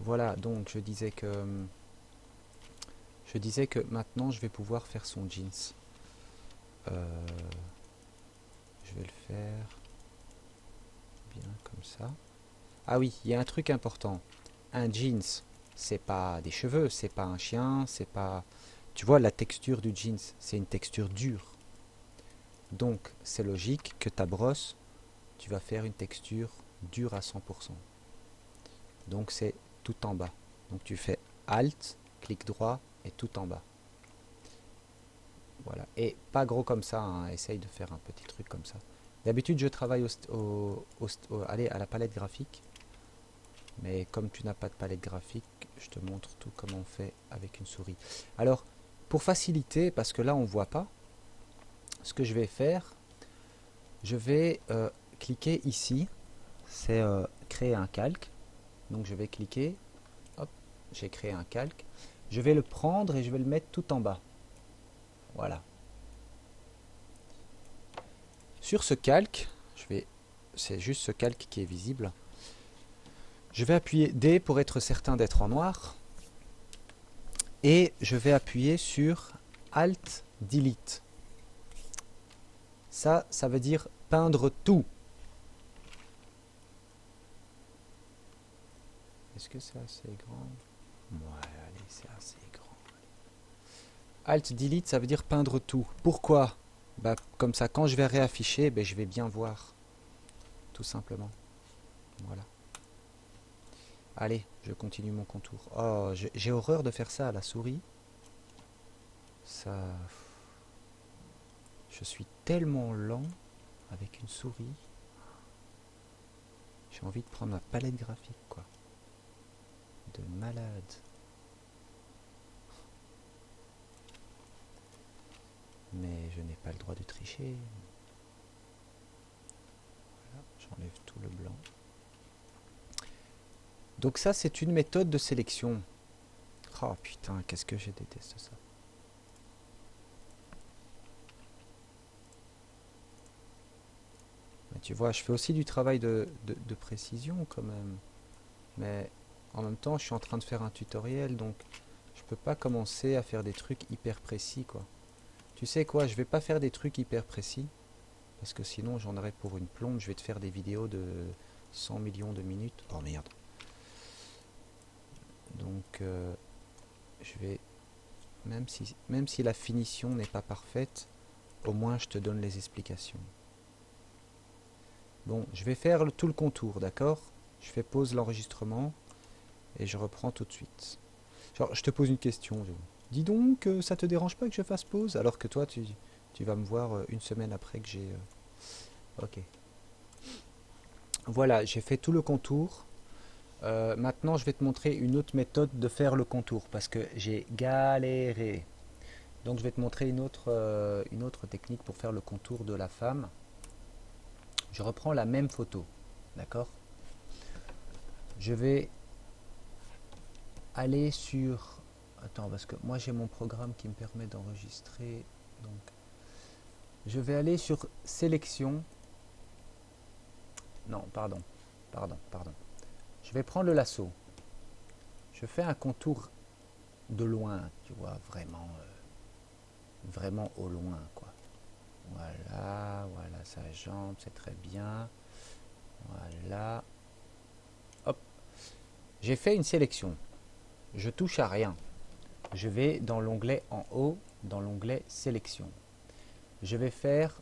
voilà, donc je disais que maintenant je vais pouvoir faire son jeans. Euh, je vais le faire bien comme ça. Ah oui, il y a un truc important. Un jeans, c'est pas des cheveux, c'est pas un chien, c'est pas... Tu vois, la texture du jeans, c'est une texture dure. Donc, c'est logique que ta brosse, tu vas faire une texture dure à 100%. Donc, c'est tout en bas. Donc, tu fais Alt, clic droit et tout en bas. Voilà. Et pas gros comme ça, hein. Essaye de faire un petit truc comme ça. D'habitude, je travaille allez, à la palette graphique. Mais comme tu n'as pas de palette graphique, je te montre tout comment on fait avec une souris. Alors, pour faciliter, parce que là on ne voit pas, ce que je vais faire, je vais cliquer ici, c'est créer un calque. Donc je vais cliquer, hop, j'ai créé un calque. Je vais le prendre et je vais le mettre tout en bas. Voilà. Sur ce calque, c'est juste ce calque qui est visible. Je vais appuyer D pour être certain d'être en noir. Et je vais appuyer sur Alt Delete. Ça veut dire peindre tout. Est-ce que c'est assez grand? Ouais, allez, c'est assez grand. Alt Delete, ça veut dire peindre tout. Pourquoi? Bah, comme ça, quand je vais réafficher, bah, je vais bien voir. Tout simplement. Voilà. Allez, je continue mon contour. Oh, j'ai horreur de faire ça à la souris. Ça... Je suis tellement lent avec une souris. J'ai envie de prendre ma palette graphique, quoi. De malade. Mais je n'ai pas le droit de tricher. Voilà, j'enlève tout le blanc. Donc ça, c'est une méthode de sélection. Oh putain, qu'est-ce que je déteste ça. Mais tu vois, je fais aussi du travail de précision quand même. Mais en même temps, je suis en train de faire un tutoriel, donc je peux pas commencer à faire des trucs hyper précis, quoi. Tu sais quoi, je vais pas faire des trucs hyper précis, parce que sinon j'en aurai pour une plombe. Je vais te faire des vidéos de 100 millions de minutes. Oh merde. Donc je vais, même si la finition n'est pas parfaite, au moins je te donne les explications. Bon, je vais faire tout le contour, d'accord? Je fais pause l'enregistrement et je reprends tout de suite. Genre, je te pose une question. Dis donc, ça te dérange pas que je fasse pause? Alors que toi, tu vas me voir une semaine après que j'ai... Ok. Voilà, j'ai fait tout le contour. Maintenant, je vais te montrer une autre méthode de faire le contour parce que j'ai galéré. Donc, je vais te montrer une autre technique pour faire le contour de la femme. Je reprends la même photo, d'accord? Je vais aller sur... Attends, parce que moi j'ai mon programme qui me permet d'enregistrer. Donc, je vais aller sur sélection. Non, pardon. Je vais prendre le lasso. Je fais un contour de loin, tu vois, vraiment au loin, quoi. Voilà sa jambe, c'est très bien. Voilà. Hop. J'ai fait une sélection. Je touche à rien. Je vais dans l'onglet en haut, dans l'onglet sélection. Je vais faire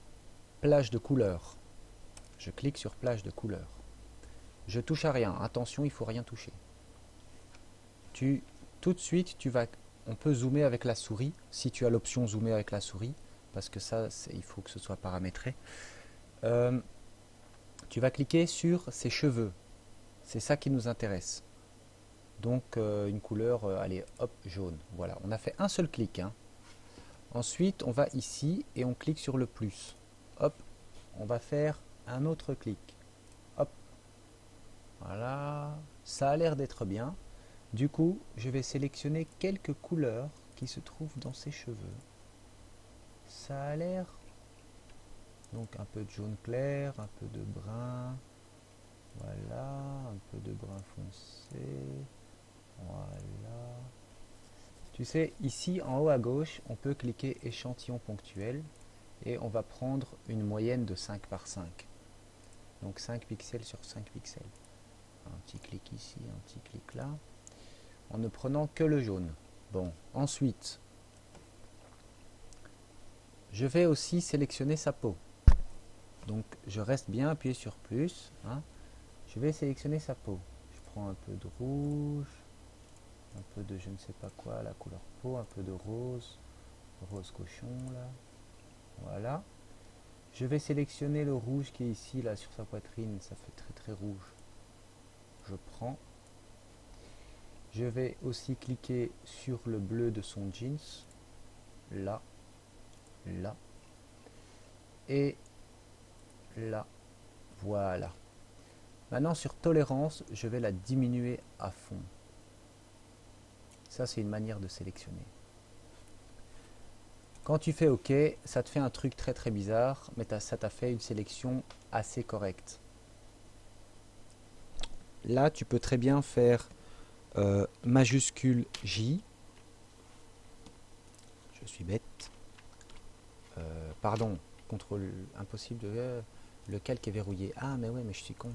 plage de couleurs. Je clique sur plage de couleurs. Je touche à rien. Attention, il ne faut rien toucher. Tout de suite, on peut zoomer avec la souris, si tu as l'option zoomer avec la souris, parce que ça, il faut que ce soit paramétré. Tu vas cliquer sur ses cheveux. C'est ça qui nous intéresse. Donc une couleur, allez, hop, jaune. Voilà, on a fait un seul clic, hein. Ensuite, on va ici et on clique sur le plus. Hop, on va faire un autre clic. Hop, voilà, ça a l'air d'être bien. Du coup, je vais sélectionner quelques couleurs qui se trouvent dans ses cheveux. Ça a l'air... Donc un peu de jaune clair, un peu de brun. Voilà, un peu de brun foncé. Voilà. Tu sais, ici en haut à gauche, on peut cliquer échantillon ponctuel et on va prendre une moyenne de 5 par 5. Donc 5 pixels sur 5 pixels. Un petit clic ici, un petit clic là. En ne prenant que le jaune. Bon, ensuite, je vais aussi sélectionner sa peau. Donc je reste bien appuyé sur plus. Hein. Je vais sélectionner sa peau. Je prends un peu de rouge, un peu de je ne sais pas quoi, la couleur peau, un peu de rose, rose cochon là. Voilà. Je vais sélectionner le rouge qui est ici là sur sa poitrine, ça fait très très rouge. Je prends. Je vais aussi cliquer sur le bleu de son jeans. Là, là et là. Voilà. Maintenant sur tolérance, je vais la diminuer à fond. Ça c'est une manière de sélectionner. Quand tu fais OK, ça te fait un truc très très bizarre, mais ça t'a fait une sélection assez correcte. Là, tu peux très bien faire majuscule J. Je suis bête. Pardon, contrôle impossible de... le calque est verrouillé. Ah, mais ouais, mais je suis con.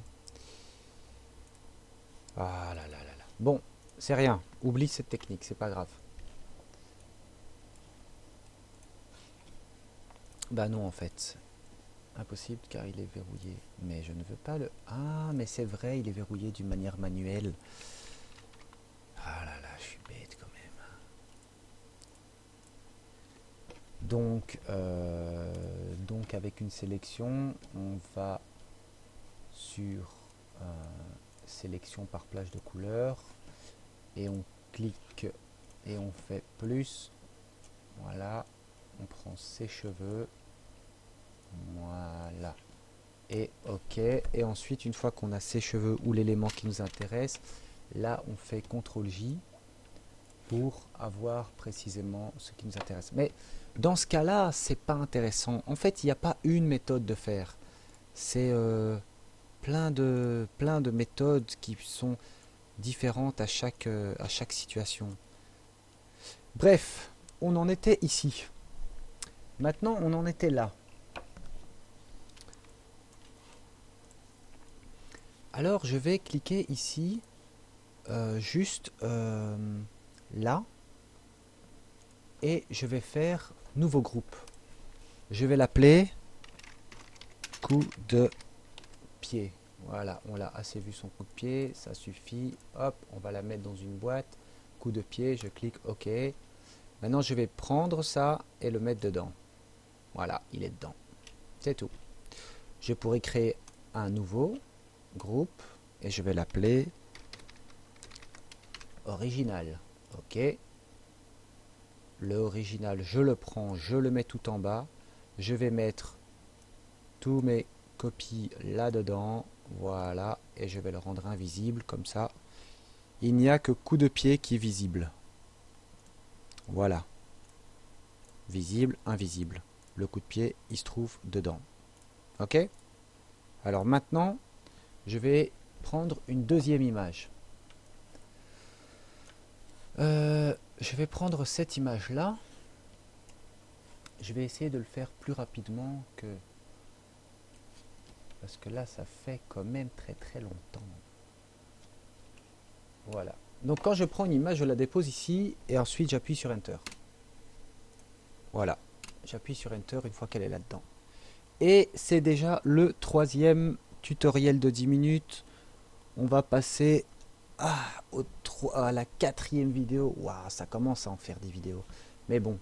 Ah là là là là. Bon, c'est rien. Oublie cette technique, c'est pas grave. Bah non, en fait. Impossible car il est verrouillé. Mais je ne veux pas le... Ah, mais c'est vrai, il est verrouillé d'une manière manuelle. Ah là là, je suis bête quand même. Donc avec une sélection, on va sur sélection par plage de couleurs et on clique et on fait plus. Voilà, on prend ses cheveux. Voilà. Et OK. Et ensuite, une fois qu'on a ses cheveux ou l'élément qui nous intéresse, là, on fait CTRL J pour avoir précisément ce qui nous intéresse. Mais dans ce cas-là, c'est pas intéressant. En fait, il n'y a pas une méthode de faire. C'est plein de méthodes qui sont différentes à chaque situation. Bref, on en était ici. Maintenant, on en était là. Alors, je vais cliquer ici, juste là, et je vais faire nouveau groupe. Je vais l'appeler coup de pied. Voilà, on l'a assez vu son coup de pied, ça suffit. Hop, on va la mettre dans une boîte. Coup de pied, je clique OK. Maintenant, je vais prendre ça et le mettre dedans. Voilà, il est dedans. C'est tout. Je pourrais créer un nouveau groupe et je vais l'appeler original. OK. Le original, je le prends, je le mets tout en bas. Je vais mettre tous mes copies là-dedans. Voilà. Et je vais le rendre invisible comme ça. Il n'y a que coup de pied qui est visible. Voilà. Visible, invisible. Le coup de pied, il se trouve dedans. OK? Alors maintenant, je vais prendre une deuxième image. Je vais prendre cette image-là. Je vais essayer de le faire plus rapidement que... Parce que là, ça fait quand même très très longtemps. Voilà. Donc quand je prends une image, je la dépose ici et ensuite j'appuie sur Enter. Voilà. J'appuie sur Enter une fois qu'elle est là-dedans. Et c'est déjà le troisième tutoriel de 10 minutes. On va passer à la quatrième vidéo. Waouh, ça commence à en faire des vidéos. Mais bon,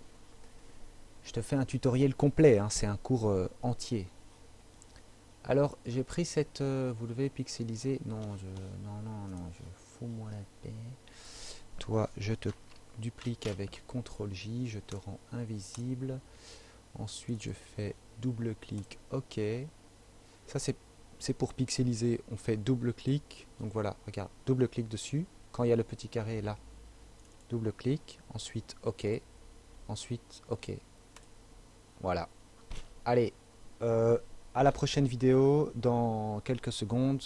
je te fais un tutoriel complet, hein, c'est un cours entier. Alors, j'ai pris cette... vous devez pixeliser. Non, je fous-moi la paix. Toi, je te duplique avec CTRL J, je te rends invisible. Ensuite, je fais double-clic, OK. Ça, c'est pour pixeliser. On fait double-clic. Donc voilà, regarde, double-clic dessus. Quand il y a le petit carré là, double-clic. Ensuite, OK. Ensuite, OK. Voilà. Allez, à la prochaine vidéo dans quelques secondes.